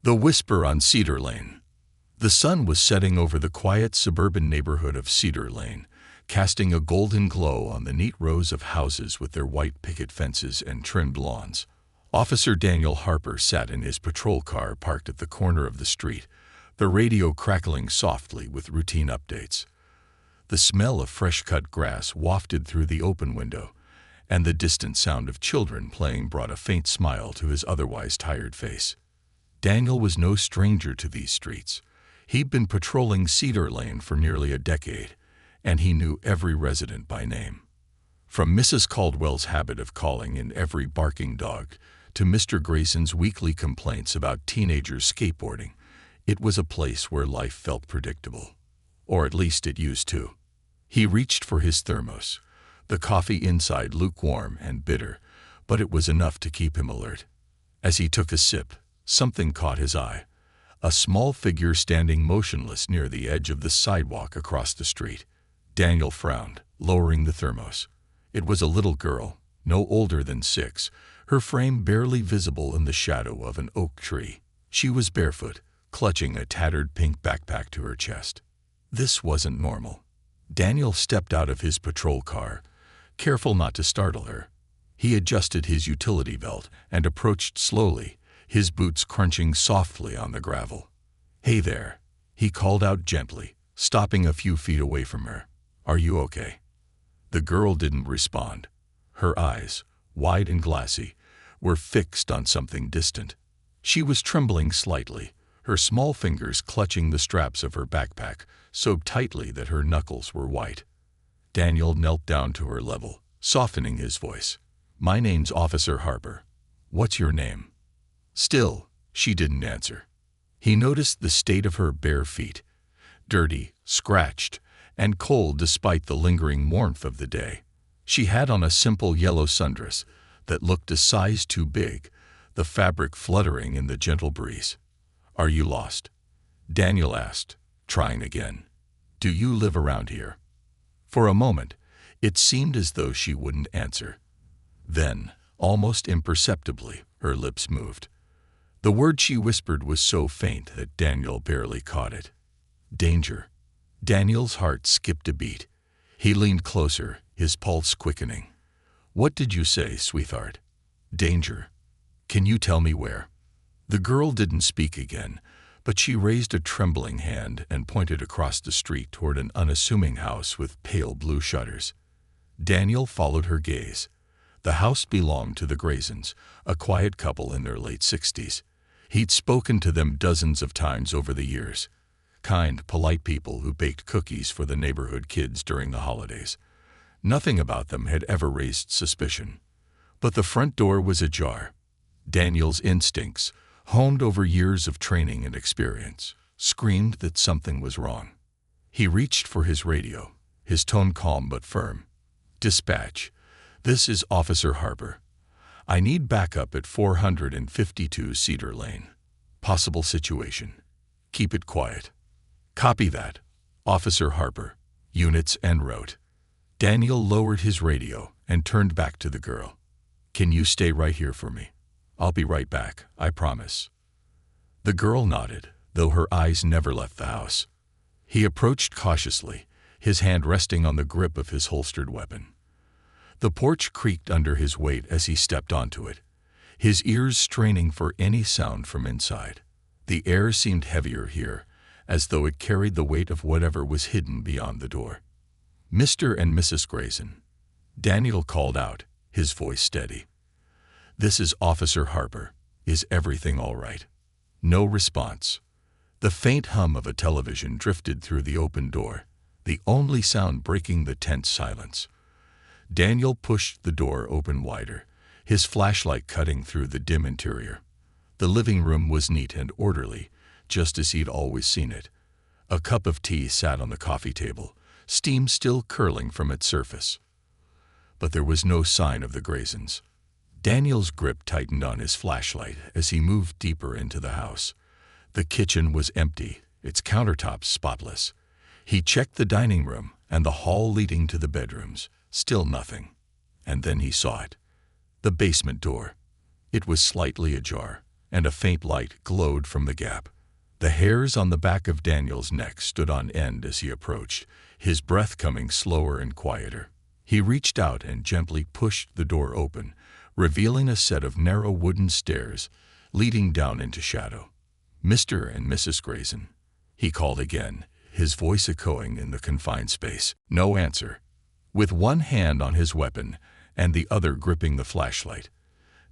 The Whisper on Cedar Lane. The sun was setting over the quiet suburban neighborhood of Cedar Lane, casting a golden glow on the neat rows of houses with their white picket fences and trimmed lawns. Officer Daniel Harper sat in his patrol car parked at the corner of the street, the radio crackling softly with routine updates. The smell of fresh-cut grass wafted through the open window, and the distant sound of children playing brought a faint smile to his otherwise tired face. Daniel was no stranger to these streets. He'd been patrolling Cedar Lane for nearly a decade, and he knew every resident by name. From Mrs. Caldwell's habit of calling in every barking dog to Mr. Grayson's weekly complaints about teenagers skateboarding, it was a place where life felt predictable. Or at least it used to. He reached for his thermos, the coffee inside lukewarm and bitter, but it was enough to keep him alert. As he took a sip, something caught his eye. A small figure standing motionless near the edge of the sidewalk across the street. Daniel frowned, lowering the thermos. It was a little girl, no older than 6, her frame barely visible in the shadow of an oak tree. She was barefoot, clutching a tattered pink backpack to her chest. This wasn't normal. Daniel stepped out of his patrol car, careful not to startle her. He adjusted his utility belt and approached slowly, his boots crunching softly on the gravel. "Hey there," he called out gently, stopping a few feet away from her. "Are you okay?" The girl didn't respond. Her eyes, wide and glassy, were fixed on something distant. She was trembling slightly, her small fingers clutching the straps of her backpack so tightly that her knuckles were white. Daniel knelt down to her level, softening his voice. "My name's Officer Harper. What's your name?" Still, she didn't answer. He noticed the state of her bare feet, dirty, scratched, and cold despite the lingering warmth of the day. She had on a simple yellow sundress that looked a size too big, the fabric fluttering in the gentle breeze. "Are you lost?" Daniel asked, trying again. "Do you live around here?" For a moment, it seemed as though she wouldn't answer. Then, almost imperceptibly, her lips moved. The word she whispered was so faint that Daniel barely caught it. "Danger." Daniel's heart skipped a beat. He leaned closer, his pulse quickening. "What did you say, sweetheart?" "Danger. Can you tell me where?" The girl didn't speak again, but she raised a trembling hand and pointed across the street toward an unassuming house with pale blue shutters. Daniel followed her gaze. The house belonged to the Graysons, a quiet couple in their late 60s. He'd spoken to them dozens of times over the years. Kind, polite people who baked cookies for the neighborhood kids during the holidays. Nothing about them had ever raised suspicion. But the front door was ajar. Daniel's instincts, honed over years of training and experience, screamed that something was wrong. He reached for his radio, his tone calm but firm. "Dispatch. This is Officer Harper. I need backup at 452 Cedar Lane. Possible situation. Keep it quiet." "Copy that, Officer Harper." Units en route. Daniel lowered his radio and turned back to the girl. "Can you stay right here for me? I'll be right back, I promise." The girl nodded, though her eyes never left the house. He approached cautiously, his hand resting on the grip of his holstered weapon. The porch creaked under his weight as he stepped onto it, his ears straining for any sound from inside. The air seemed heavier here, as though it carried the weight of whatever was hidden beyond the door. "Mr. and Mrs. Grayson," Daniel called out, his voice steady. "This is Officer Harper. Is everything all right?" No response. The faint hum of a television drifted through the open door, the only sound breaking the tense silence. Daniel pushed the door open wider, his flashlight cutting through the dim interior. The living room was neat and orderly, just as he'd always seen it. A cup of tea sat on the coffee table, steam still curling from its surface. But there was no sign of the Graysons. Daniel's grip tightened on his flashlight as he moved deeper into the house. The kitchen was empty, its countertops spotless. He checked the dining room and the hall leading to the bedrooms. Still nothing. And then he saw it. The basement door. It was slightly ajar, and a faint light glowed from the gap. The hairs on the back of Daniel's neck stood on end as he approached, his breath coming slower and quieter. He reached out and gently pushed the door open, revealing a set of narrow wooden stairs leading down into shadow. "Mr. and Mrs. Grayson," he called again, his voice echoing in the confined space. No answer. With one hand on his weapon and the other gripping the flashlight,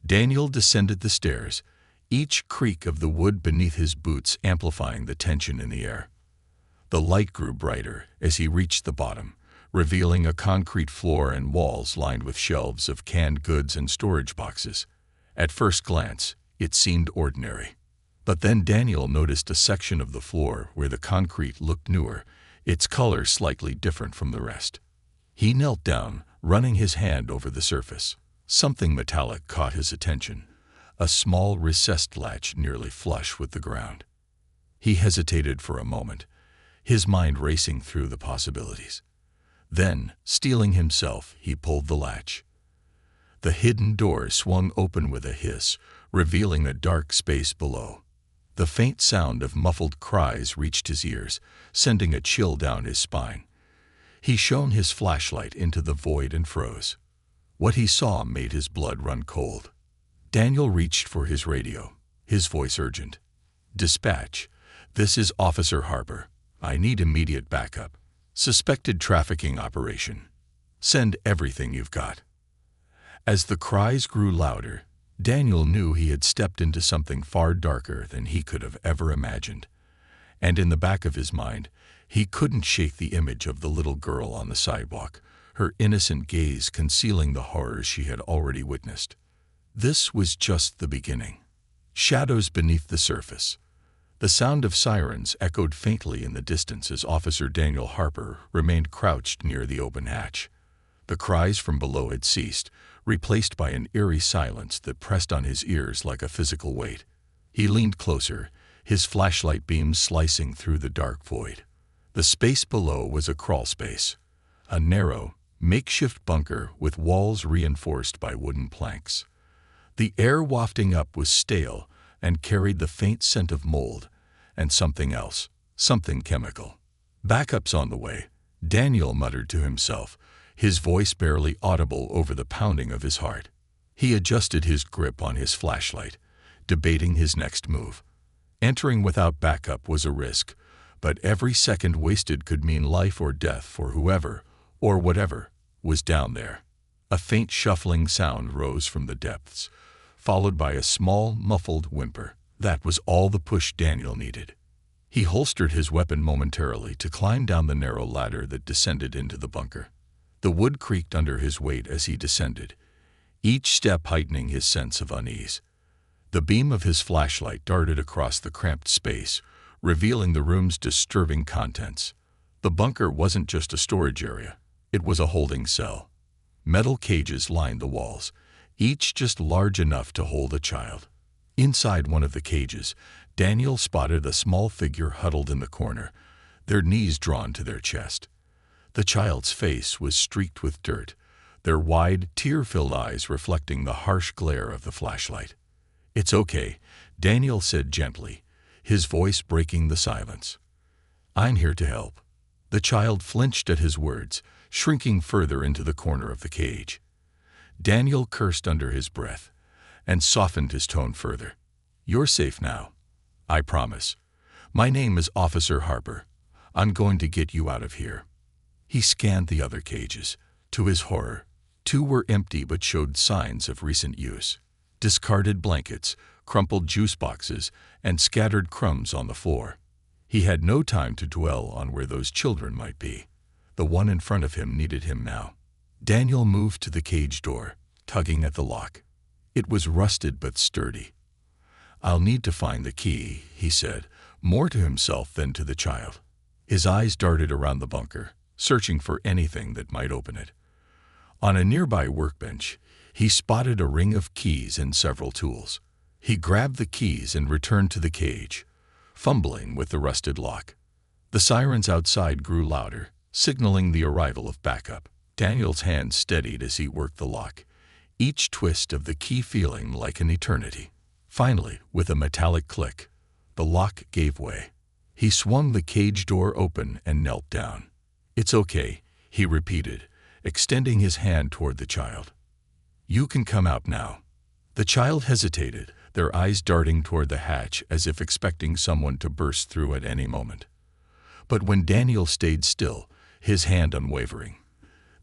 Daniel descended the stairs, each creak of the wood beneath his boots amplifying the tension in the air. The light grew brighter as he reached the bottom, revealing a concrete floor and walls lined with shelves of canned goods and storage boxes. At first glance, it seemed ordinary. But then Daniel noticed a section of the floor where the concrete looked newer, its color slightly different from the rest. He knelt down, running his hand over the surface. Something metallic caught his attention, a small recessed latch nearly flush with the ground. He hesitated for a moment, his mind racing through the possibilities. Then, steeling himself, he pulled the latch. The hidden door swung open with a hiss, revealing a dark space below. The faint sound of muffled cries reached his ears, sending a chill down his spine. He shone his flashlight into the void and froze. What he saw made his blood run cold. Daniel reached for his radio, his voice urgent. "Dispatch, this is Officer Harper. I need immediate backup. Suspected trafficking operation. Send everything you've got." As the cries grew louder, Daniel knew he had stepped into something far darker than he could have ever imagined. And in the back of his mind, he couldn't shake the image of the little girl on the sidewalk, her innocent gaze concealing the horrors she had already witnessed. This was just the beginning. Shadows beneath the surface. The sound of sirens echoed faintly in the distance as Officer Daniel Harper remained crouched near the open hatch. The cries from below had ceased, replaced by an eerie silence that pressed on his ears like a physical weight. He leaned closer, his flashlight beams slicing through the dark void. The space below was a crawl space, a narrow, makeshift bunker with walls reinforced by wooden planks. The air wafting up was stale and carried the faint scent of mold and something else, something chemical. "Backup's on the way," Daniel muttered to himself, his voice barely audible over the pounding of his heart. He adjusted his grip on his flashlight, debating his next move. Entering without backup was a risk, but every second wasted could mean life or death for whoever, or whatever, was down there. A faint shuffling sound rose from the depths, followed by a small, muffled whimper. That was all the push Daniel needed. He holstered his weapon momentarily to climb down the narrow ladder that descended into the bunker. The wood creaked under his weight as he descended, each step heightening his sense of unease. The beam of his flashlight darted across the cramped space, revealing the room's disturbing contents. The bunker wasn't just a storage area, it was a holding cell. Metal cages lined the walls, each just large enough to hold a child. Inside one of the cages, Daniel spotted a small figure huddled in the corner, their knees drawn to their chest. The child's face was streaked with dirt, their wide, tear-filled eyes reflecting the harsh glare of the flashlight. "It's okay," Daniel said gently, his voice breaking the silence. "I'm here to help." The child flinched at his words, shrinking further into the corner of the cage. Daniel cursed under his breath and softened his tone further. "You're safe now. I promise. My name is Officer Harper. I'm going to get you out of here." He scanned the other cages. To his horror, 2 were empty but showed signs of recent use. Discarded blankets, crumpled juice boxes, and scattered crumbs on the floor. He had no time to dwell on where those children might be. The one in front of him needed him now. Daniel moved to the cage door, tugging at the lock. It was rusted but sturdy. "I'll need to find the key," he said, more to himself than to the child. His eyes darted around the bunker, searching for anything that might open it. On a nearby workbench, he spotted a ring of keys and several tools. He grabbed the keys and returned to the cage, fumbling with the rusted lock. The sirens outside grew louder, signaling the arrival of backup. Daniel's hand steadied as he worked the lock, each twist of the key feeling like an eternity. Finally, with a metallic click, the lock gave way. He swung the cage door open and knelt down. "It's okay," he repeated, extending his hand toward the child. "You can come out now." The child hesitated, their eyes darting toward the hatch as if expecting someone to burst through at any moment. But when Daniel stayed still, his hand unwavering,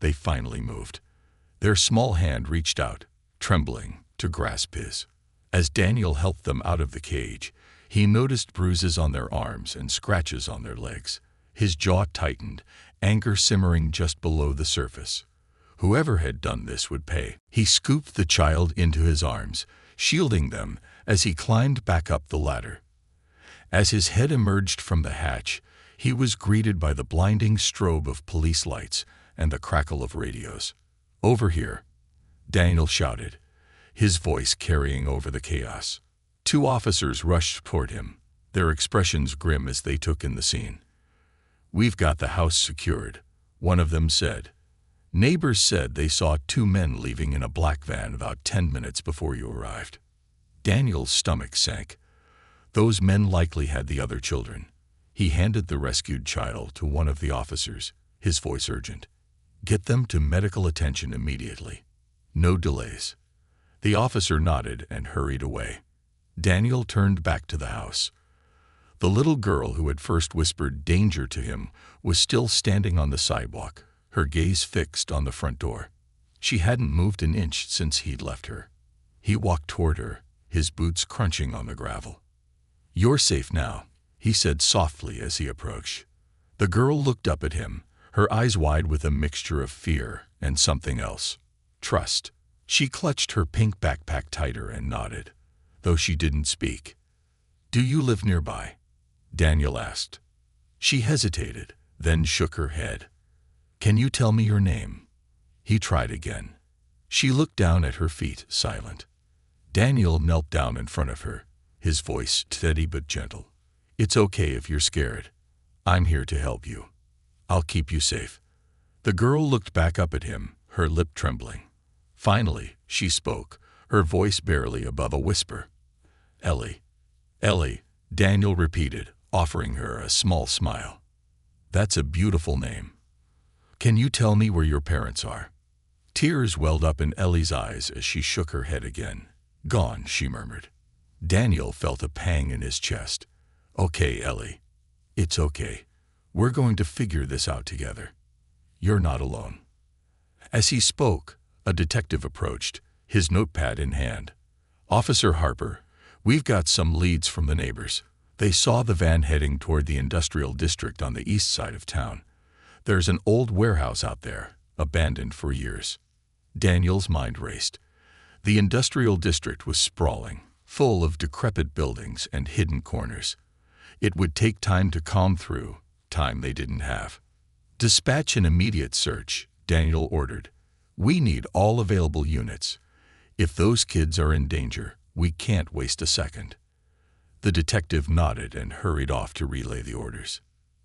they finally moved. Their small hand reached out, trembling, to grasp his. As Daniel helped them out of the cage, he noticed bruises on their arms and scratches on their legs. His jaw tightened, anger simmering just below the surface. Whoever had done this would pay. He scooped the child into his arms, shielding them as he climbed back up the ladder. As his head emerged from the hatch, he was greeted by the blinding strobe of police lights and the crackle of radios. "Over here," Daniel shouted, his voice carrying over the chaos. 2 officers rushed toward him, their expressions grim as they took in the scene. "We've got the house secured," one of them said. "Neighbors said they saw 2 men leaving in a black van about 10 minutes before you arrived." Daniel's stomach sank. Those men likely had the other children. He handed the rescued child to one of the officers, his voice urgent. "Get them to medical attention immediately. No delays." The officer nodded and hurried away. Daniel turned back to the house. The little girl who had first whispered danger to him was still standing on the sidewalk, her gaze fixed on the front door. She hadn't moved an inch since he'd left her. He walked toward her, his boots crunching on the gravel. "You're safe now," he said softly as he approached. The girl looked up at him, her eyes wide with a mixture of fear and something else. Trust. She clutched her pink backpack tighter and nodded, though she didn't speak. "Do you live nearby?" Daniel asked. She hesitated, then shook her head. "Can you tell me your name?" He tried again. She looked down at her feet, silent. Daniel knelt down in front of her, his voice steady but gentle. "It's okay if you're scared. I'm here to help you. I'll keep you safe." The girl looked back up at him, her lip trembling. Finally, she spoke, her voice barely above a whisper. "Ellie." "Ellie," Daniel repeated, offering her a small smile. "That's a beautiful name. Can you tell me where your parents are?" Tears welled up in Ellie's eyes as she shook her head again. "Gone," she murmured. Daniel felt a pang in his chest. "Okay, Ellie. It's okay. We're going to figure this out together. You're not alone." As he spoke, a detective approached, his notepad in hand. "Officer Harper, we've got some leads from the neighbors. They saw the van heading toward the industrial district on the east side of town. There's an old warehouse out there, abandoned for years." Daniel's mind raced. The industrial district was sprawling, full of decrepit buildings and hidden corners. It would take time to comb through, time they didn't have. "Dispatch an immediate search," Daniel ordered. "We need all available units. If those kids are in danger, we can't waste a second." The detective nodded and hurried off to relay the orders.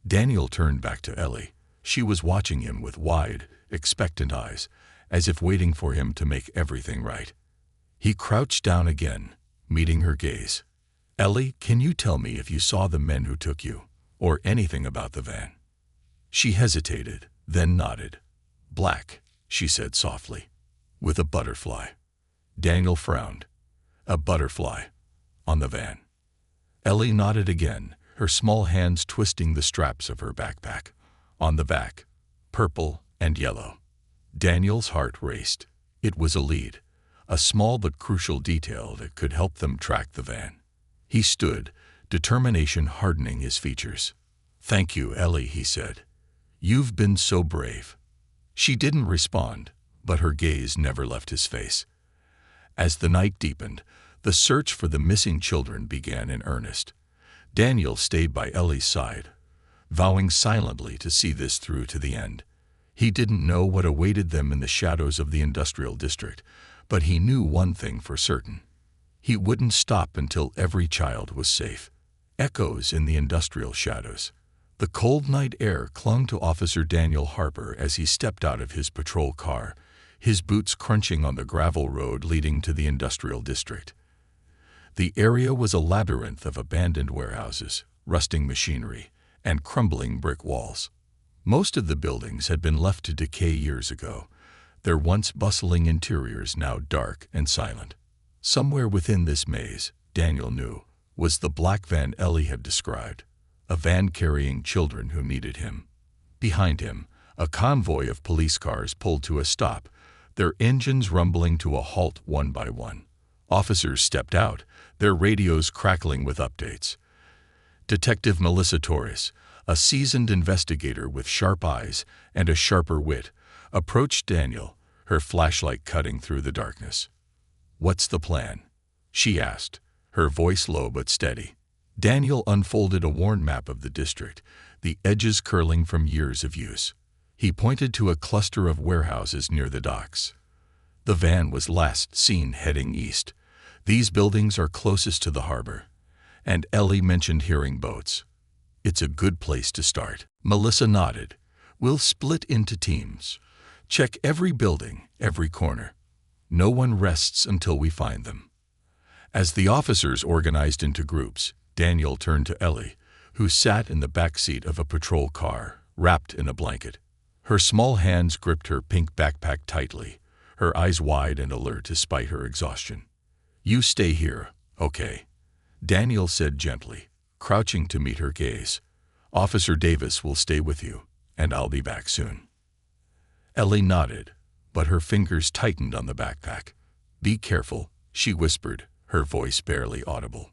Daniel turned back to Ellie. She was watching him with wide, expectant eyes, as if waiting for him to make everything right. He crouched down again, meeting her gaze. "Ellie, can you tell me if you saw the men who took you, or anything about the van?" She hesitated, then nodded. "Black," she said softly, "with a butterfly." Daniel frowned. "A butterfly? On the van?" Ellie nodded again, her small hands twisting the straps of her backpack. "On the back, purple and yellow." Daniel's heart raced. It was a lead, a small but crucial detail that could help them track the van. He stood, determination hardening his features. "Thank you, Ellie," he said. "You've been so brave." She didn't respond, but her gaze never left his face. As the night deepened, the search for the missing children began in earnest. Daniel stayed by Ellie's side, vowing silently to see this through to the end. He didn't know what awaited them in the shadows of the industrial district, but he knew one thing for certain. He wouldn't stop until every child was safe. Echoes in the industrial shadows. The cold night air clung to Officer Daniel Harper as he stepped out of his patrol car, his boots crunching on the gravel road leading to the industrial district. The area was a labyrinth of abandoned warehouses, rusting machinery, and crumbling brick walls. Most of the buildings had been left to decay years ago, their once bustling interiors now dark and silent. Somewhere within this maze, Daniel knew, was the black van Ellie had described, a van carrying children who needed him. Behind him, a convoy of police cars pulled to a stop, their engines rumbling to a halt one by one. Officers stepped out, their radios crackling with updates. Detective Melissa Torres, a seasoned investigator with sharp eyes and a sharper wit, approached Daniel, her flashlight cutting through the darkness. "What's the plan?" she asked, her voice low but steady. Daniel unfolded a worn map of the district, the edges curling from years of use. He pointed to a cluster of warehouses near the docks. The van was last seen heading east. "These buildings are closest to the harbor." And Ellie mentioned hearing boats. "It's a good place to start." Melissa nodded. "We'll split into teams. Check every building, every corner. No one rests until we find them." As the officers organized into groups, Daniel turned to Ellie, who sat in the back seat of a patrol car, wrapped in a blanket. Her small hands gripped her pink backpack tightly, her eyes wide and alert despite her exhaustion. "You stay here, okay?" Daniel said gently, crouching to meet her gaze. "Officer Davis will stay with you, and I'll be back soon." Ellie nodded, but her fingers tightened on the backpack. "Be careful," she whispered, her voice barely audible.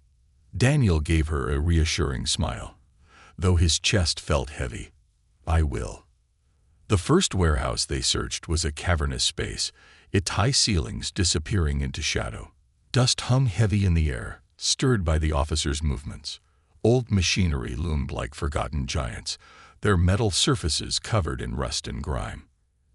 Daniel gave her a reassuring smile, though his chest felt heavy. "I will." The first warehouse they searched was a cavernous space, its high ceilings disappearing into shadow. Dust hung heavy in the air, stirred by the officers' movements. Old machinery loomed like forgotten giants, their metal surfaces covered in rust and grime.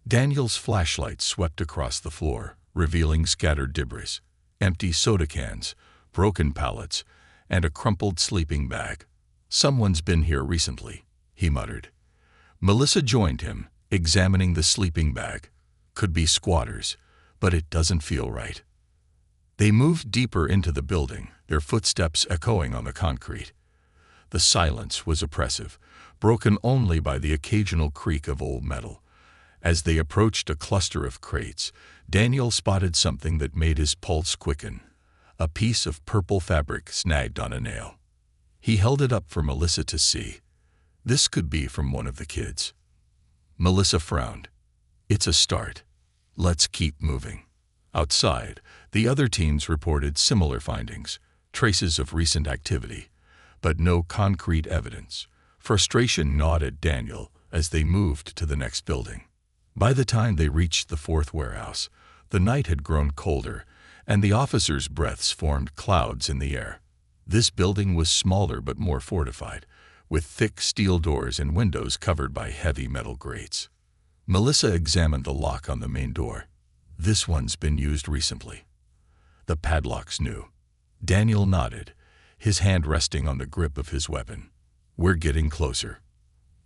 Daniel's flashlight swept across the floor, revealing scattered debris, empty soda cans, broken pallets, and a crumpled sleeping bag. "Someone's been here recently," he muttered. Melissa joined him, examining the sleeping bag. "Could be squatters, but it doesn't feel right." They moved deeper into the building, their footsteps echoing on the concrete. The silence was oppressive, broken only by the occasional creak of old metal. As they approached a cluster of crates, Daniel spotted something that made his pulse quicken, a piece of purple fabric snagged on a nail. He held it up for Melissa to see. "This could be from one of the kids." Melissa frowned. "It's a start. Let's keep moving." Outside, the other teams reported similar findings, traces of recent activity, but no concrete evidence. Frustration gnawed at Daniel as they moved to the next building. By the time they reached the fourth warehouse, the night had grown colder, and the officers' breaths formed clouds in the air. This building was smaller but more fortified, with thick steel doors and windows covered by heavy metal grates. Melissa examined the lock on the main door. "This one's been used recently." The padlock's new. Daniel nodded, his hand resting on the grip of his weapon. "We're getting closer."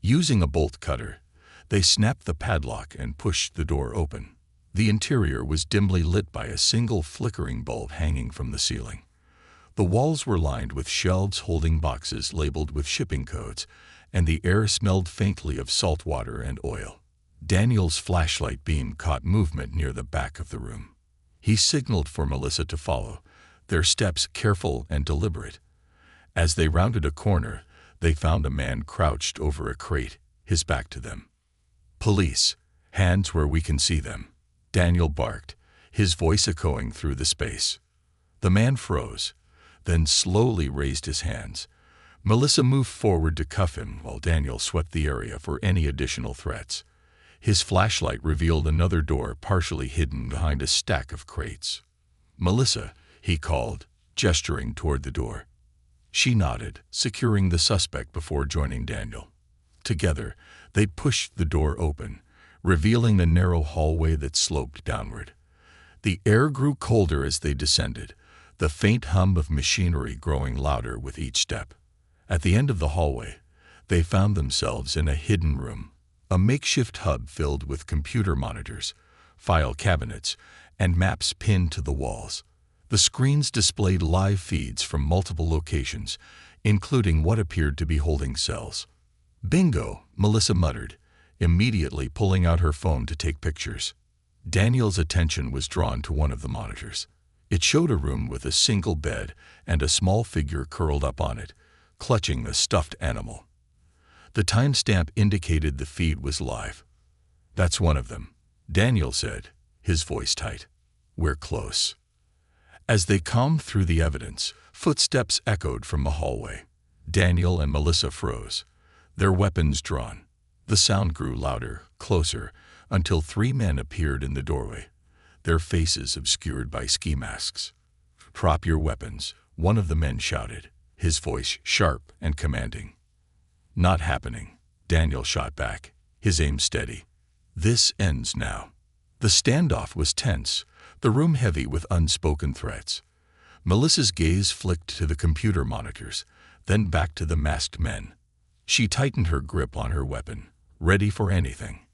Using a bolt cutter, they snapped the padlock and pushed the door open. The interior was dimly lit by a single flickering bulb hanging from the ceiling. The walls were lined with shelves holding boxes labeled with shipping codes, and the air smelled faintly of salt water and oil. Daniel's flashlight beam caught movement near the back of the room. He signaled for Melissa to follow, their steps careful and deliberate. As they rounded a corner, they found a man crouched over a crate, his back to them. "Police, hands where we can see them," Daniel barked, his voice echoing through the space. The man froze, then slowly raised his hands. Melissa moved forward to cuff him while Daniel swept the area for any additional threats. His flashlight revealed another door partially hidden behind a stack of crates. "Melissa," he called, gesturing toward the door. She nodded, securing the suspect before joining Daniel. Together, they pushed the door open, revealing a narrow hallway that sloped downward. The air grew colder as they descended, the faint hum of machinery growing louder with each step. At the end of the hallway, they found themselves in a hidden room, a makeshift hub filled with computer monitors, file cabinets, and maps pinned to the walls. The screens displayed live feeds from multiple locations, including what appeared to be holding cells. "Bingo," Melissa muttered, immediately pulling out her phone to take pictures. Daniel's attention was drawn to one of the monitors. It showed a room with a single bed and a small figure curled up on it, clutching a stuffed animal. The timestamp indicated the feed was live. "That's one of them," Daniel said, his voice tight. "We're close." As they combed through the evidence, footsteps echoed from the hallway. Daniel and Melissa froze, their weapons drawn. The sound grew louder, closer, until 3 men appeared in the doorway, their faces obscured by ski masks. "Drop your weapons," one of the men shouted, his voice sharp and commanding. "Not happening," Daniel shot back, his aim steady. "This ends now." The standoff was tense, the room heavy with unspoken threats. Melissa's gaze flicked to the computer monitors, then back to the masked men. She tightened her grip on her weapon, ready for anything.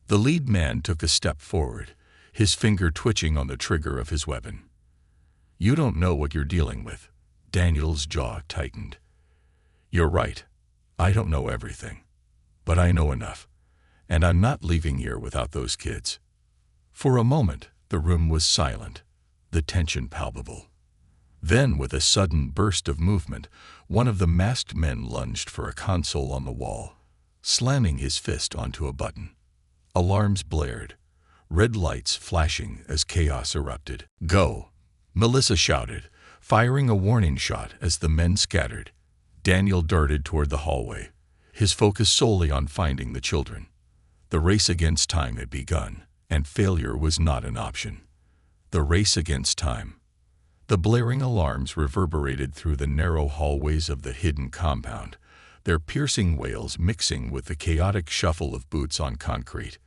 The lead man took a step forward, his finger twitching on the trigger of his weapon. "You don't know what you're dealing with." Daniel's jaw tightened. "You're right. I don't know everything. But I know enough. And I'm not leaving here without those kids." For a moment, the room was silent, the tension palpable. Then, with a sudden burst of movement, one of the masked men lunged for a console on the wall, slamming his fist onto a button. Alarms blared, red lights flashing as chaos erupted. "Go!" Melissa shouted, firing a warning shot as the men scattered. Daniel darted toward the hallway, his focus solely on finding the children. The race against time had begun, and failure was not an option. The race against time. The blaring alarms reverberated through the narrow hallways of the hidden compound, their piercing wails mixing with the chaotic shuffle of boots on concrete.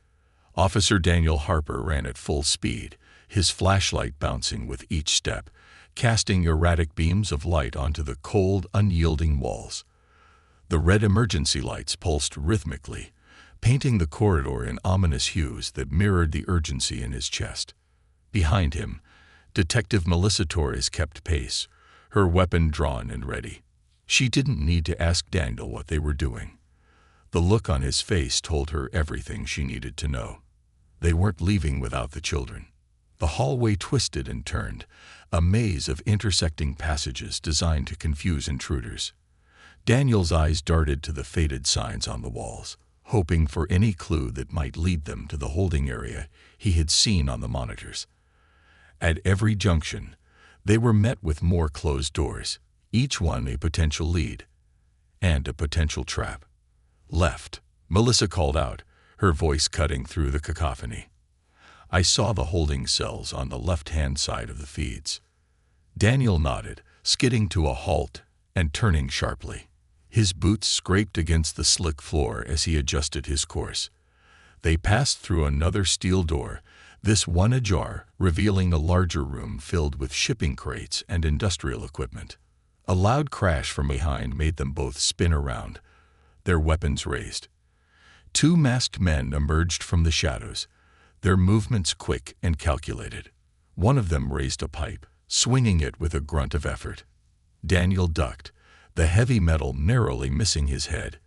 Officer Daniel Harper ran at full speed, his flashlight bouncing with each step, casting erratic beams of light onto the cold, unyielding walls. The red emergency lights pulsed rhythmically, painting the corridor in ominous hues that mirrored the urgency in his chest. Behind him, Detective Melissa Torres kept pace, her weapon drawn and ready. She didn't need to ask Daniel what they were doing. The look on his face told her everything she needed to know. They weren't leaving without the children. The hallway twisted and turned, a maze of intersecting passages designed to confuse intruders. Daniel's eyes darted to the faded signs on the walls, hoping for any clue that might lead them to the holding area he had seen on the monitors. At every junction, they were met with more closed doors, each one a potential lead and a potential trap. "Left," Melissa called out, her voice cutting through the cacophony. "I saw the holding cells on the left-hand side of the feeds." Daniel nodded, skidding to a halt and turning sharply. His boots scraped against the slick floor as he adjusted his course. They passed through another steel door, this one ajar, revealing a larger room filled with shipping crates and industrial equipment. A loud crash from behind made them both spin around, their weapons raised. 2 masked men emerged from the shadows, their movements quick and calculated. One of them raised a pipe, swinging it with a grunt of effort. Daniel ducked, the heavy metal narrowly missing his head.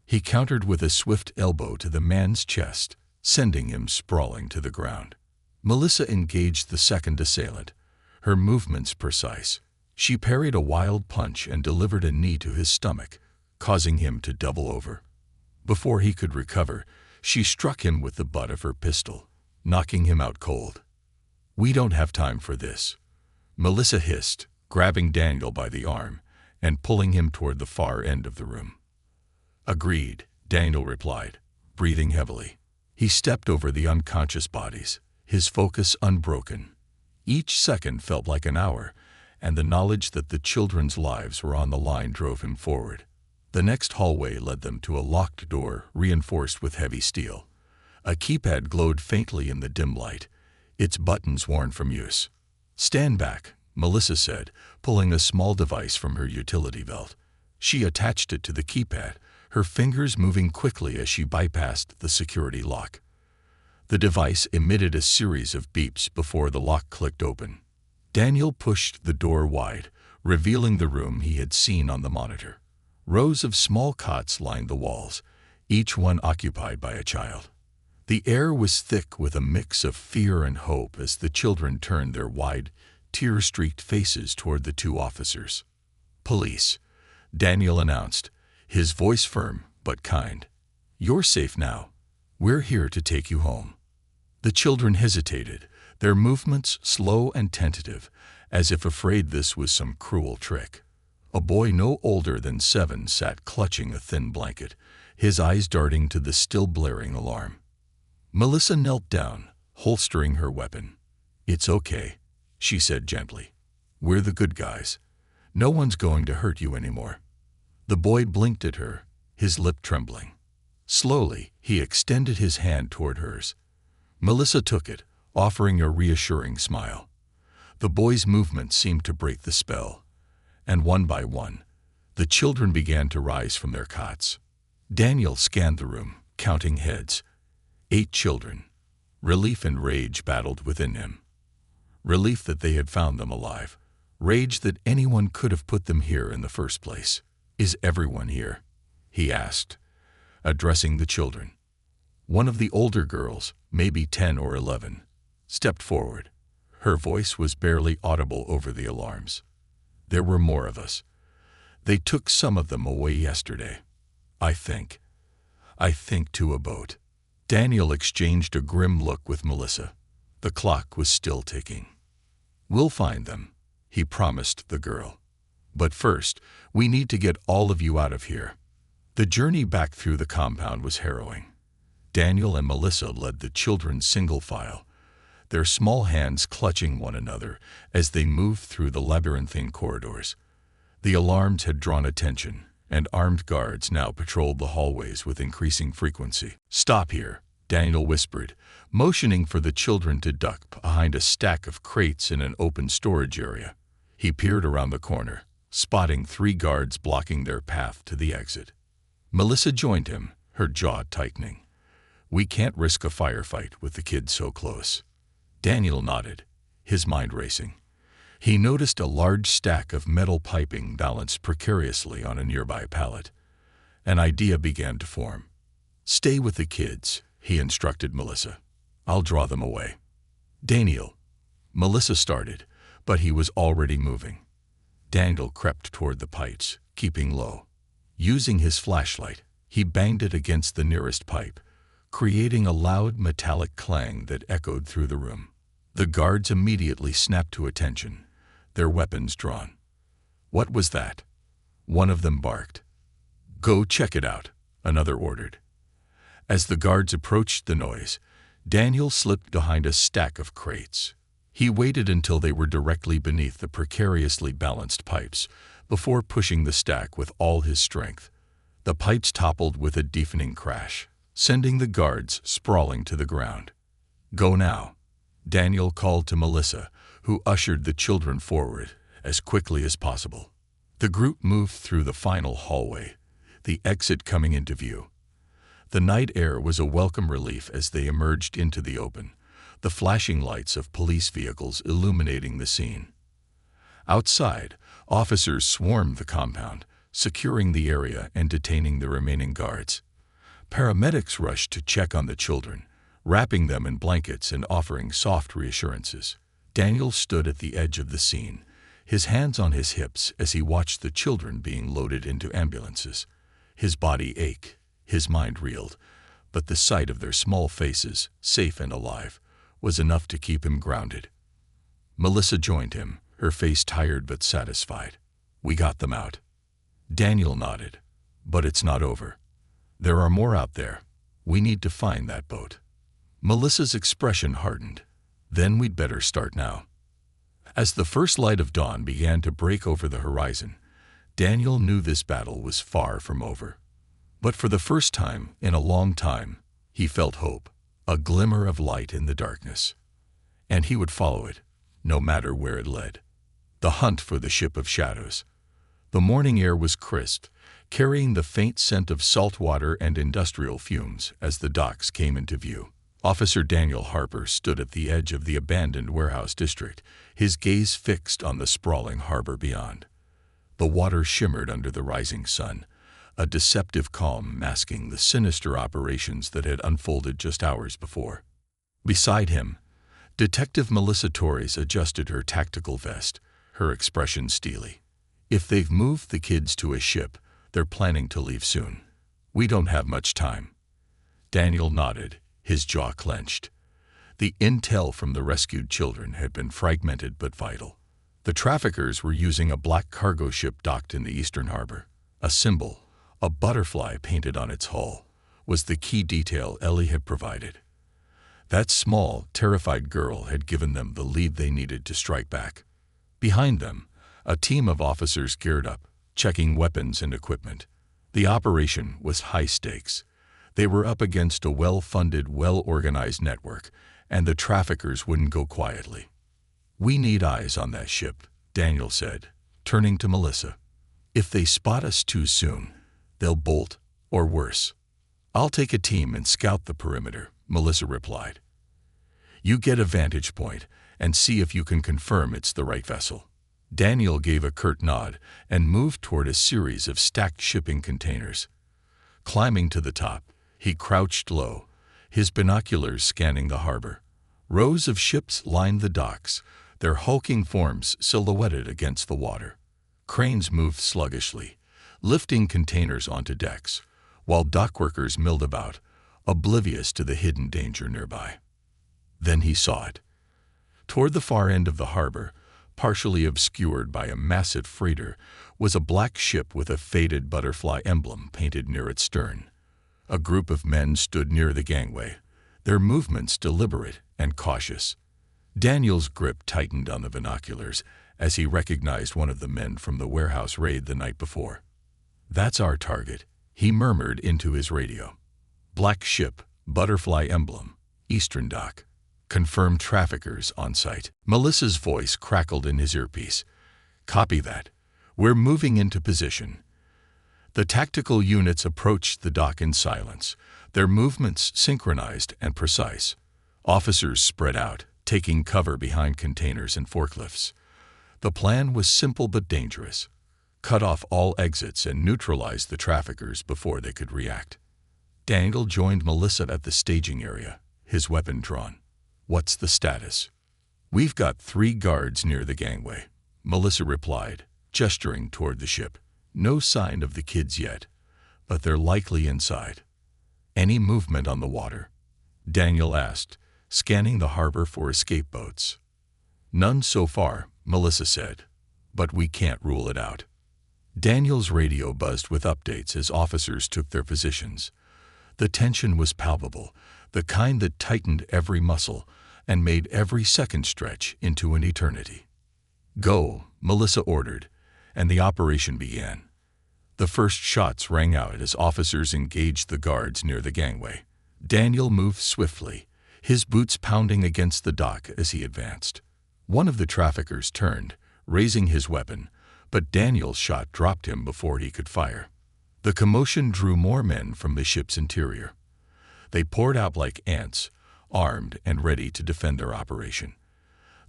He countered with a swift elbow to the man's chest, sending him sprawling to the ground. Melissa engaged the second assailant, her movements precise. She parried a wild punch and delivered a knee to his stomach, causing him to double over. Before he could recover, she struck him with the butt of her pistol, knocking him out cold. "We don't have time for this," Melissa hissed, grabbing Daniel by the arm and pulling him toward the far end of the room. "Agreed," Daniel replied, breathing heavily. He stepped over the unconscious bodies, his focus unbroken. Each second felt like an hour, and the knowledge that the children's lives were on the line drove him forward. The next hallway led them to a locked door reinforced with heavy steel. A keypad glowed faintly in the dim light, its buttons worn from use. "Stand back," Melissa said, pulling a small device from her utility belt. She attached it to the keypad, her fingers moving quickly as she bypassed the security lock. The device emitted a series of beeps before the lock clicked open. Daniel pushed the door wide, revealing the room he had seen on the monitor. Rows of small cots lined the walls, each one occupied by a child. The air was thick with a mix of fear and hope as the children turned their wide, tear-streaked faces toward the two officers. "Police," Daniel announced, his voice firm but kind. "You're safe now. We're here to take you home." The children hesitated, their movements slow and tentative, as if afraid this was some cruel trick. A boy no older than 7 sat clutching a thin blanket, his eyes darting to the still blaring alarm. Melissa knelt down, holstering her weapon. "It's okay," she said gently. "We're the good guys. No one's going to hurt you anymore." The boy blinked at her, his lip trembling. Slowly, he extended his hand toward hers. Melissa took it, offering a reassuring smile. The boy's movements seemed to break the spell, and one by one, the children began to rise from their cots. Daniel scanned the room, counting heads. 8 children. Relief and rage battled within him. Relief that they had found them alive. Rage that anyone could have put them here in the first place. "Is everyone here?" he asked, addressing the children. One of the older girls, maybe 10 or 11, stepped forward. Her voice was barely audible over the alarms. "There were more of us. They took some of them away yesterday. I think to a boat." Daniel exchanged a grim look with Melissa. The clock was still ticking. "We'll find them," he promised the girl. "But first, we need to get all of you out of here." The journey back through the compound was harrowing. Daniel and Melissa led the children single file, their small hands clutching one another as they moved through the labyrinthine corridors. The alarms had drawn attention, and armed guards now patrolled the hallways with increasing frequency. "Stop here," Daniel whispered, motioning for the children to duck behind a stack of crates in an open storage area. He peered around the corner, spotting 3 guards blocking their path to the exit. Melissa joined him, her jaw tightening. "We can't risk a firefight with the kids so close." Daniel nodded, his mind racing. He noticed a large stack of metal piping balanced precariously on a nearby pallet. An idea began to form. "Stay with the kids," he instructed Melissa. "I'll draw them away." "Daniel." Melissa started, but he was already moving. Daniel crept toward the pipes, keeping low. Using his flashlight, he banged it against the nearest pipe, creating a loud metallic clang that echoed through the room. The guards immediately snapped to attention, their weapons drawn. "What was that?" One of them barked. "Go check it out," another ordered. As the guards approached the noise, Daniel slipped behind a stack of crates. He waited until they were directly beneath the precariously balanced pipes before pushing the stack with all his strength. The pipes toppled with a deafening crash, sending the guards sprawling to the ground. "Go now," Daniel called to Melissa, who ushered the children forward as quickly as possible. The group moved through the final hallway, the exit coming into view. The night air was a welcome relief as they emerged into the open, the flashing lights of police vehicles illuminating the scene. Outside, officers swarmed the compound, securing the area and detaining the remaining guards. Paramedics rushed to check on the children, wrapping them in blankets and offering soft reassurances. Daniel stood at the edge of the scene, his hands on his hips as he watched the children being loaded into ambulances. His body ached, his mind reeled, but the sight of their small faces, safe and alive, was enough to keep him grounded. Melissa joined him, her face tired but satisfied. "We got them out." Daniel nodded. "But it's not over. There are more out there. We need to find that boat." Melissa's expression hardened. "Then we'd better start now." As the first light of dawn began to break over the horizon, Daniel knew this battle was far from over. But for the first time in a long time, he felt hope, a glimmer of light in the darkness. And he would follow it, no matter where it led. The hunt for the ship of shadows. The morning air was crisp, carrying the faint scent of salt water and industrial fumes as the docks came into view. Officer Daniel Harper stood at the edge of the abandoned warehouse district, his gaze fixed on the sprawling harbor beyond. The water shimmered under the rising sun, a deceptive calm masking the sinister operations that had unfolded just hours before. Beside him, Detective Melissa Torres adjusted her tactical vest, her expression steely. If they've moved the kids to a ship, they're planning to leave soon. We don't have much time. Daniel nodded, his jaw clenched. The intel from the rescued children had been fragmented but vital. The traffickers were using a black cargo ship docked in the eastern harbor. A symbol, a butterfly painted on its hull, was the key detail Ellie had provided. That small, terrified girl had given them the lead they needed to strike back. Behind them, a team of officers geared up, checking weapons and equipment. The operation was high stakes. They were up against a well-funded, well-organized network, and the traffickers wouldn't go quietly. "We need eyes on that ship," Daniel said, turning to Melissa. "If they spot us too soon, they'll bolt, or worse." "I'll take a team and scout the perimeter," Melissa replied. "You get a vantage point and see if you can confirm it's the right vessel." Daniel gave a curt nod and moved toward a series of stacked shipping containers. Climbing to the top, he crouched low, his binoculars scanning the harbor. Rows of ships lined the docks, their hulking forms silhouetted against the water. Cranes moved sluggishly, lifting containers onto decks, while dockworkers milled about, oblivious to the hidden danger nearby. Then he saw it. Toward the far end of the harbor, partially obscured by a massive freighter, was a black ship with a faded butterfly emblem painted near its stern. A group of men stood near the gangway, their movements deliberate and cautious. Daniel's grip tightened on the binoculars as he recognized one of the men from the warehouse raid the night before. "That's our target," he murmured into his radio. "Black ship, butterfly emblem, eastern dock. Confirmed traffickers on site." Melissa's voice crackled in his earpiece. "Copy that. We're moving into position." The tactical units approached the dock in silence, their movements synchronized and precise. Officers spread out, taking cover behind containers and forklifts. The plan was simple but dangerous. Cut off all exits and neutralize the traffickers before they could react. Daniel joined Melissa at the staging area, his weapon drawn. "What's the status?" "We've got 3 guards near the gangway," Melissa replied, gesturing toward the ship. "No sign of the kids yet, but they're likely inside." "Any movement on the water?" Daniel asked, scanning the harbor for escape boats. "None so far," Melissa said, "but we can't rule it out." Daniel's radio buzzed with updates as officers took their positions. The tension was palpable, the kind that tightened every muscle and made every second stretch into an eternity. "Go," Melissa ordered, and the operation began. The first shots rang out as officers engaged the guards near the gangway. Daniel moved swiftly, his boots pounding against the dock as he advanced. One of the traffickers turned, raising his weapon, but Daniel's shot dropped him before he could fire. The commotion drew more men from the ship's interior. They poured out like ants, armed and ready to defend their operation.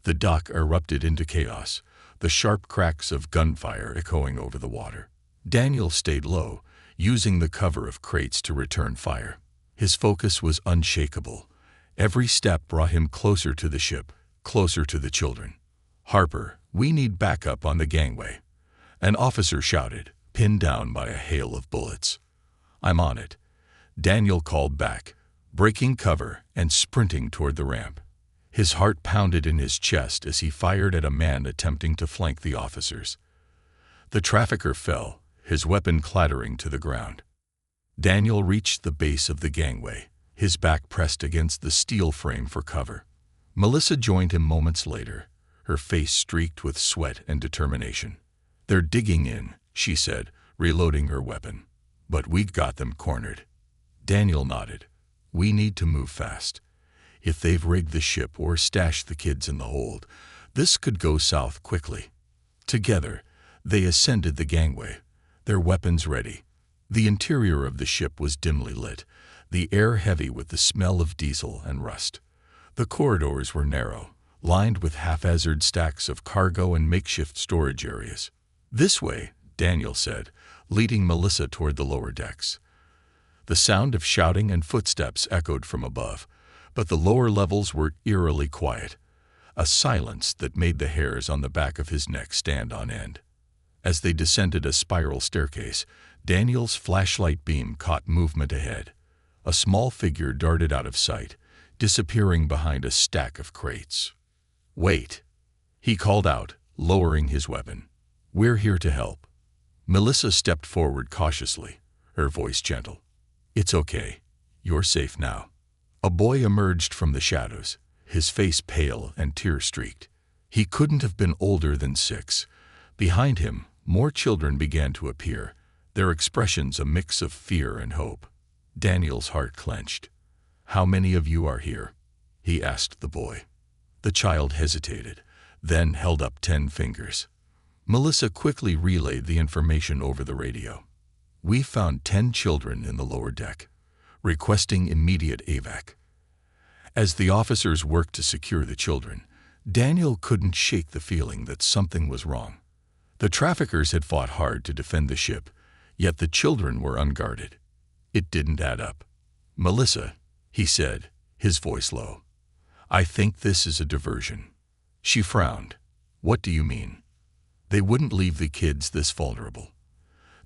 The dock erupted into chaos, the sharp cracks of gunfire echoing over the water. Daniel stayed low, using the cover of crates to return fire. His focus was unshakable. Every step brought him closer to the ship, closer to the children. "Harper, we need backup on the gangway," an officer shouted, pinned down by a hail of bullets. "I'm on it," Daniel called back, breaking cover and sprinting toward the ramp. His heart pounded in his chest as he fired at a man attempting to flank the officers. The trafficker fell, his weapon clattering to the ground. Daniel reached the base of the gangway, his back pressed against the steel frame for cover. Melissa joined him moments later, her face streaked with sweat and determination. "They're digging in," she said, reloading her weapon. "But we've got them cornered." Daniel nodded. "We need to move fast. If they've rigged the ship or stashed the kids in the hold, this could go south quickly." Together, they ascended the gangway, their weapons ready. The interior of the ship was dimly lit, the air heavy with the smell of diesel and rust. The corridors were narrow, lined with haphazard stacks of cargo and makeshift storage areas. "This way," Daniel said, leading Melissa toward the lower decks. The sound of shouting and footsteps echoed from above, but the lower levels were eerily quiet, a silence that made the hairs on the back of his neck stand on end. As they descended a spiral staircase, Daniel's flashlight beam caught movement ahead. A small figure darted out of sight, disappearing behind a stack of crates. "Wait," he called out, lowering his weapon. "We're here to help." Melissa stepped forward cautiously, her voice gentle. "It's okay. You're safe now." A boy emerged from the shadows, his face pale and tear-streaked. He couldn't have been older than 6. Behind him, more children began to appear, their expressions a mix of fear and hope. Daniel's heart clenched. "How many of you are here?" he asked the boy. The child hesitated, then held up 10 fingers. Melissa quickly relayed the information over the radio. "We found 10 children in the lower deck, requesting immediate evac." As the officers worked to secure the children, Daniel couldn't shake the feeling that something was wrong. The traffickers had fought hard to defend the ship, yet the children were unguarded. It didn't add up. "Melissa," he said, his voice low, "I think this is a diversion." She frowned. "What do you mean?" "They wouldn't leave the kids this vulnerable.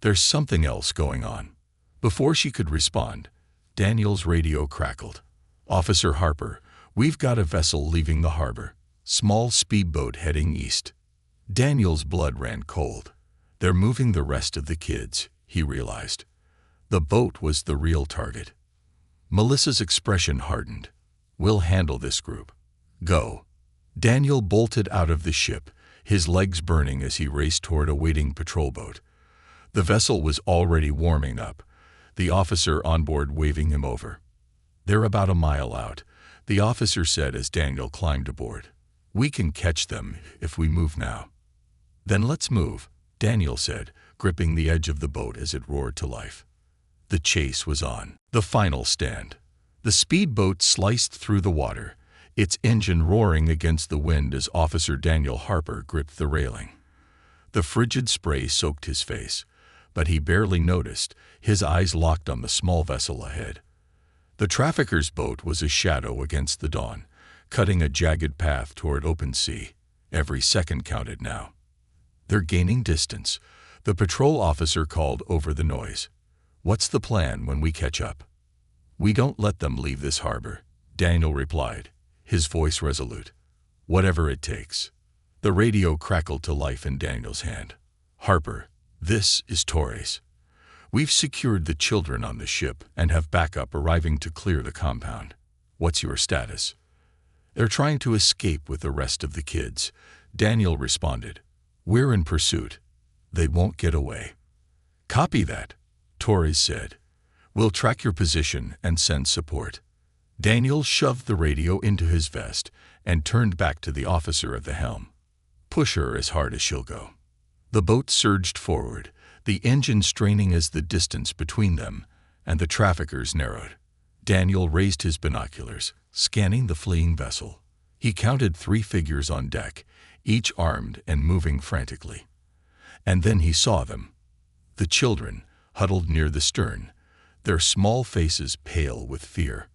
There's something else going on." Before she could respond, Daniel's radio crackled. "Officer Harper, we've got a vessel leaving the harbor. Small speedboat heading east." Daniel's blood ran cold. "They're moving the rest of the kids," he realized. The boat was the real target. Melissa's expression hardened. "We'll handle this group. Go." Daniel bolted out of the ship, his legs burning as he raced toward a waiting patrol boat. The vessel was already warming up, the officer on board waving him over. "They're about a mile out," the officer said as Daniel climbed aboard. "We can catch them if we move now." "Then let's move," Daniel said, gripping the edge of the boat as it roared to life. The chase was on. The final stand. The speedboat sliced through the water, its engine roaring against the wind as Officer Daniel Harper gripped the railing. The frigid spray soaked his face, but he barely noticed, his eyes locked on the small vessel ahead. The trafficker's boat was a shadow against the dawn, cutting a jagged path toward open sea. Every second counted now. "They're gaining distance," the patrol officer called over the noise. "What's the plan when we catch up?" "We don't let them leave this harbor," Daniel replied, his voice resolute. "Whatever it takes." The radio crackled to life in Daniel's hand. "Harper, this is Torres. We've secured the children on the ship and have backup arriving to clear the compound. What's your status?" "They're trying to escape with the rest of the kids," Daniel responded. "We're in pursuit. They won't get away." "Copy that," Torres said. "We'll track your position and send support." Daniel shoved the radio into his vest and turned back to the officer at the helm. "Push her as hard as she'll go." The boat surged forward, the engine straining as the distance between them and the traffickers narrowed. Daniel raised his binoculars, scanning the fleeing vessel. He counted 3 figures on deck, each armed and moving frantically. And then he saw them. The children, huddled near the stern, their small faces pale with fear.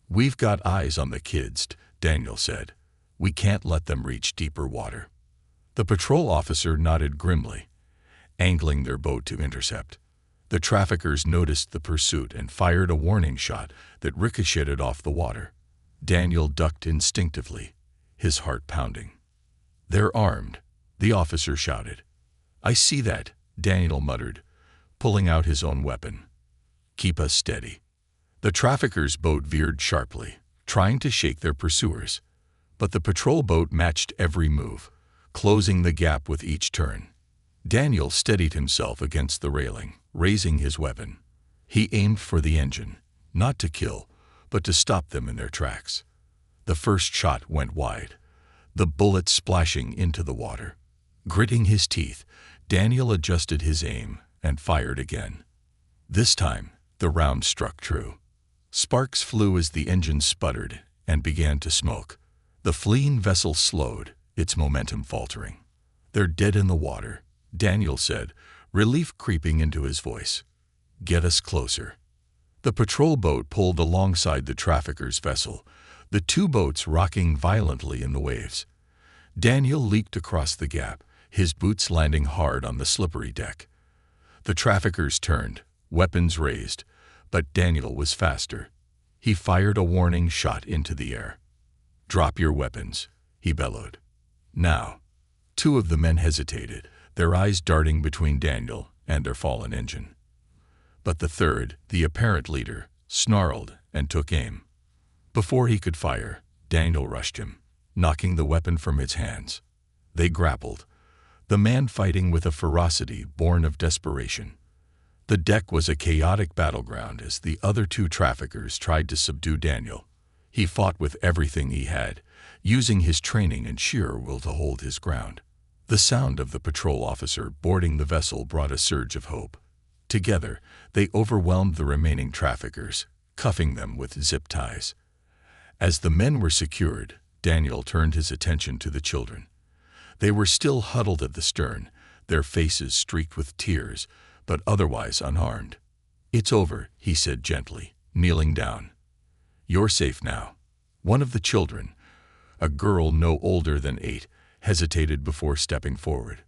"We've got eyes on the kids," Daniel said. "We can't let them reach deeper water." The patrol officer nodded grimly, angling their boat to intercept. The traffickers noticed the pursuit and fired a warning shot that ricocheted off the water. Daniel ducked instinctively, his heart pounding. "They're armed," the officer shouted. "I see that," Daniel muttered, pulling out his own weapon. "Keep us steady." The traffickers' boat veered sharply, trying to shake their pursuers, but the patrol boat matched every move, closing the gap with each turn. Daniel steadied himself against the railing, raising his weapon. He aimed for the engine, not to kill, but to stop them in their tracks. The first shot went wide, the bullet splashing into the water. Gritting his teeth, Daniel adjusted his aim and fired again. This time, the round struck true. Sparks flew as the engine sputtered and began to smoke. The fleeing vessel slowed, its momentum faltering. "They're dead in the water," Daniel said, relief creeping into his voice. "Get us closer." The patrol boat pulled alongside the trafficker's vessel, the two boats rocking violently in the waves. Daniel leaped across the gap, his boots landing hard on the slippery deck. The traffickers turned, weapons raised, but Daniel was faster. He fired a warning shot into the air. "Drop your weapons," he bellowed. "Now." Two of the men hesitated, their eyes darting between Daniel and their fallen engine. But the third, the apparent leader, snarled and took aim. Before he could fire, Daniel rushed him, knocking the weapon from his hands. They grappled, the man fighting with a ferocity born of desperation. The deck was a chaotic battleground as the other two traffickers tried to subdue Daniel. He fought with everything he had, using his training and sheer will to hold his ground. The sound of the patrol officer boarding the vessel brought a surge of hope. Together, they overwhelmed the remaining traffickers, cuffing them with zip ties. As the men were secured, Daniel turned his attention to the children. They were still huddled at the stern, their faces streaked with tears, but otherwise unharmed. "It's over," he said gently, kneeling down. "You're safe now." One of the children, a girl no older than 8, hesitated before stepping forward.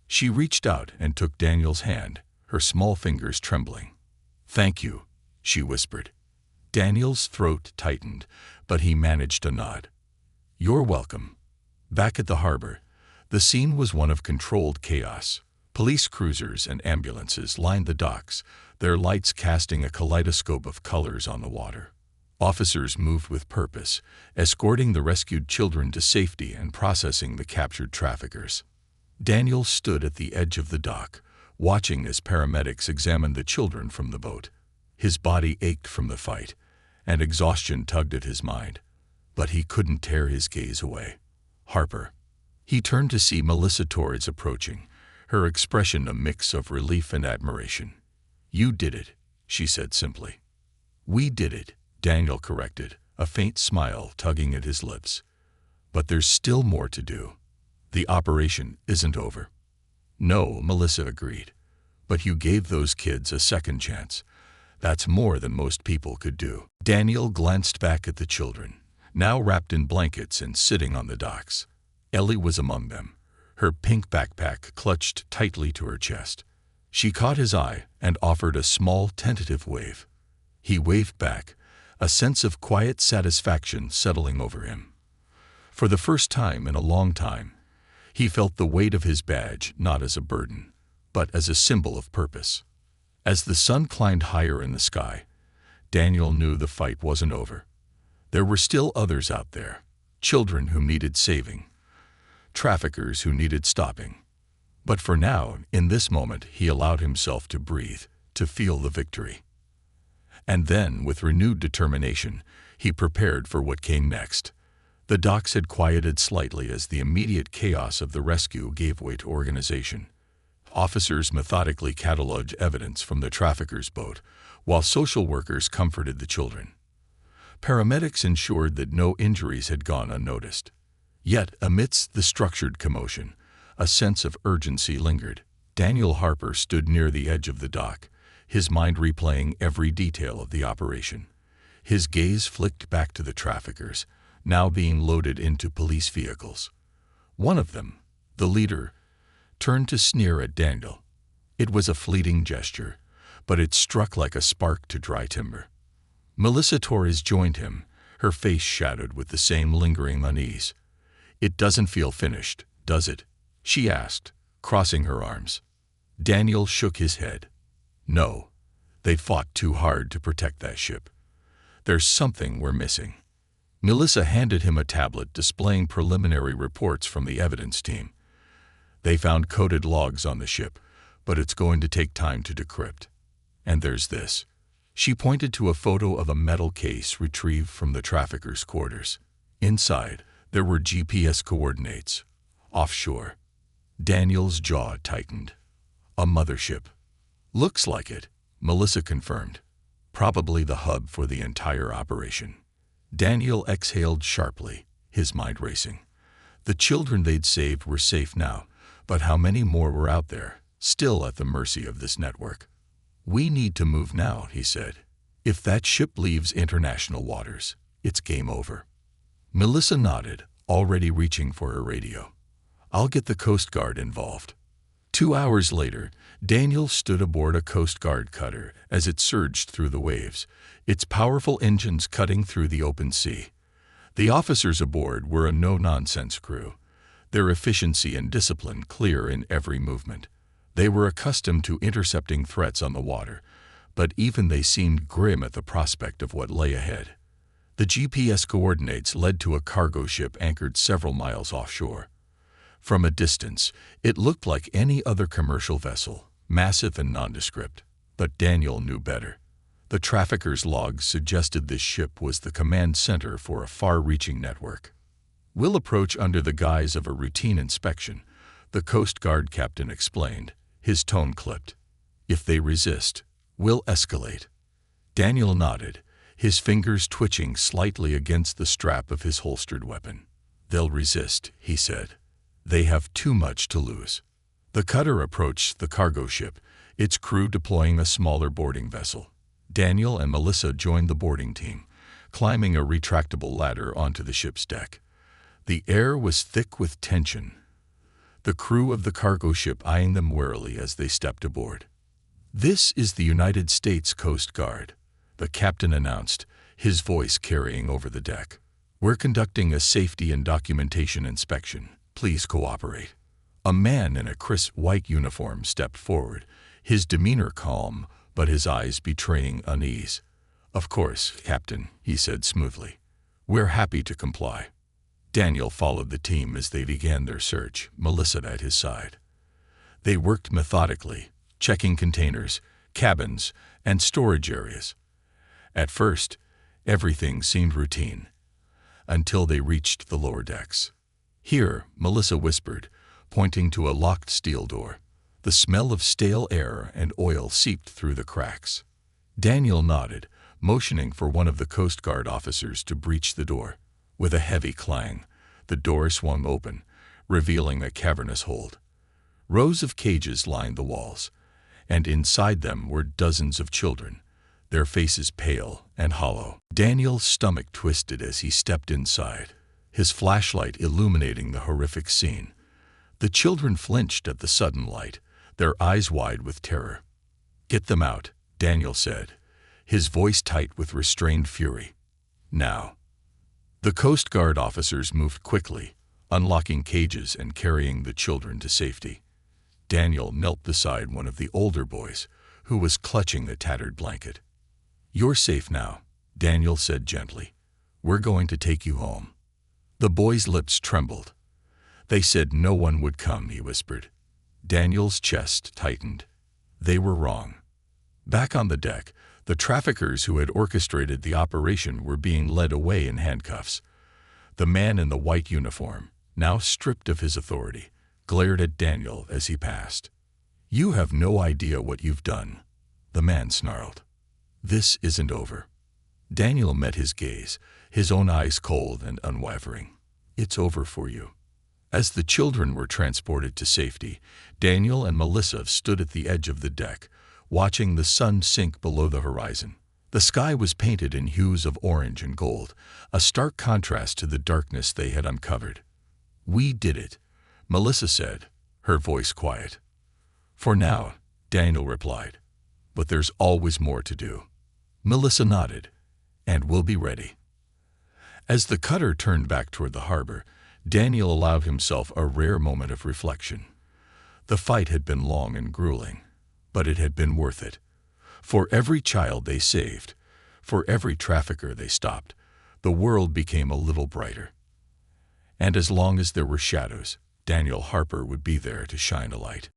She reached out and took Daniel's hand, her small fingers trembling. "Thank you," she whispered. Daniel's throat tightened, but he managed a nod. "You're welcome." Back at the harbor, the scene was one of controlled chaos. Police cruisers and ambulances lined the docks, their lights casting a kaleidoscope of colors on the water. Officers moved with purpose, escorting the rescued children to safety and processing the captured traffickers. Daniel stood at the edge of the dock, watching as paramedics examined the children from the boat. His body ached from the fight, and exhaustion tugged at his mind. But he couldn't tear his gaze away. Harper. He turned to see Melissa Torres approaching, her expression a mix of relief and admiration. "You did it," she said simply. "We did it," Daniel corrected, a faint smile tugging at his lips. "But there's still more to do. The operation isn't over." "No," Melissa agreed. "But you gave those kids a second chance. That's more than most people could do." Daniel glanced back at the children, now wrapped in blankets and sitting on the docks. Ellie was among them, her pink backpack clutched tightly to her chest. She caught his eye and offered a small, tentative wave. He waved back, a sense of quiet satisfaction settling over him. For the first time in a long time, he felt the weight of his badge not as a burden, but as a symbol of purpose. As the sun climbed higher in the sky, Daniel knew the fight wasn't over. There were still others out there, children who needed saving, traffickers who needed stopping. But for now, in this moment, he allowed himself to breathe, to feel the victory. And then, with renewed determination, he prepared for what came next. The docks had quieted slightly as the immediate chaos of the rescue gave way to organization. Officers methodically cataloged evidence from the trafficker's boat, while social workers comforted the children. Paramedics ensured that no injuries had gone unnoticed. Yet, amidst the structured commotion, a sense of urgency lingered. Daniel Harper stood near the edge of the dock, his mind replaying every detail of the operation. His gaze flicked back to the traffickers, now being loaded into police vehicles. One of them, the leader, turned to sneer at Daniel. It was a fleeting gesture, but it struck like a spark to dry timber. Melissa Torres joined him, her face shadowed with the same lingering unease. "It doesn't feel finished, does it?" she asked, crossing her arms. Daniel shook his head. "No, they fought too hard to protect that ship. There's something we're missing." Melissa handed him a tablet displaying preliminary reports from the evidence team. "They found coded logs on the ship, but it's going to take time to decrypt. And there's this." She pointed to a photo of a metal case retrieved from the trafficker's quarters. Inside, there were GPS coordinates. Offshore. Daniel's jaw tightened. "A mothership." "Looks like it," Melissa confirmed. probably the hub for the entire operation. Daniel exhaled sharply, his mind racing. The children they'd saved were safe now, but how many more were out there, still at the mercy of this network? "We need to move now," he said. "If that ship leaves international waters, it's game over." Melissa nodded, already reaching for her radio. "I'll get the Coast Guard involved." 2 hours later, Daniel stood aboard a Coast Guard cutter as it surged through the waves, its powerful engines cutting through the open sea. The officers aboard were a no-nonsense crew, their efficiency and discipline clear in every movement. They were accustomed to intercepting threats on the water, but even they seemed grim at the prospect of what lay ahead. The GPS coordinates led to a cargo ship anchored several miles offshore. From a distance, it looked like any other commercial vessel, massive and nondescript. But Daniel knew better. The trafficker's logs suggested this ship was the command center for a far-reaching network. "We'll approach under the guise of a routine inspection," the Coast Guard captain explained, his tone clipped. "If they resist, we'll escalate." Daniel nodded, his fingers twitching slightly against the strap of his holstered weapon. "They'll resist," he said. "They have too much to lose." The cutter approached the cargo ship, its crew deploying a smaller boarding vessel. Daniel and Melissa joined the boarding team, climbing a retractable ladder onto the ship's deck. The air was thick with tension, the crew of the cargo ship eyeing them warily as they stepped aboard. "This is the United States Coast Guard," the captain announced, his voice carrying over the deck. "We're conducting a safety and documentation inspection. Please cooperate." A man in a crisp white uniform stepped forward, his demeanor calm, but his eyes betraying unease. "Of course, Captain," he said smoothly. "We're happy to comply." Daniel followed the team as they began their search, Melissa at his side. They worked methodically, checking containers, cabins, and storage areas. At first, everything seemed routine, until they reached the lower decks. "Here," Melissa whispered, pointing to a locked steel door. The smell of stale air and oil seeped through the cracks. Daniel nodded, motioning for one of the Coast Guard officers to breach the door. With a heavy clang, the door swung open, revealing a cavernous hold. Rows of cages lined the walls, and inside them were dozens of children, their faces pale and hollow. Daniel's stomach twisted as he stepped inside, his flashlight illuminating the horrific scene. The children flinched at the sudden light, their eyes wide with terror. "Get them out," Daniel said, his voice tight with restrained fury. "Now." The Coast Guard officers moved quickly, unlocking cages and carrying the children to safety. Daniel knelt beside one of the older boys, who was clutching a tattered blanket. "You're safe now," Daniel said gently. "We're going to take you home." The boy's lips trembled. "They said no one would come," he whispered. Daniel's chest tightened. They were wrong. Back on the deck, the traffickers who had orchestrated the operation were being led away in handcuffs. The man in the white uniform, now stripped of his authority, glared at Daniel as he passed. "You have no idea what you've done," the man snarled. "This isn't over." Daniel met his gaze, his own eyes cold and unwavering. "It's over for you." As the children were transported to safety, Daniel and Melissa stood at the edge of the deck, watching the sun sink below the horizon. The sky was painted in hues of orange and gold, a stark contrast to the darkness they had uncovered. "We did it," Melissa said, her voice quiet. "For now," Daniel replied, "but there's always more to do." Melissa nodded. "And we'll be ready." As the cutter turned back toward the harbor, Daniel allowed himself a rare moment of reflection. The fight had been long and grueling, but it had been worth it. For every child they saved, for every trafficker they stopped, the world became a little brighter. And as long as there were shadows, Daniel Harper would be there to shine a light.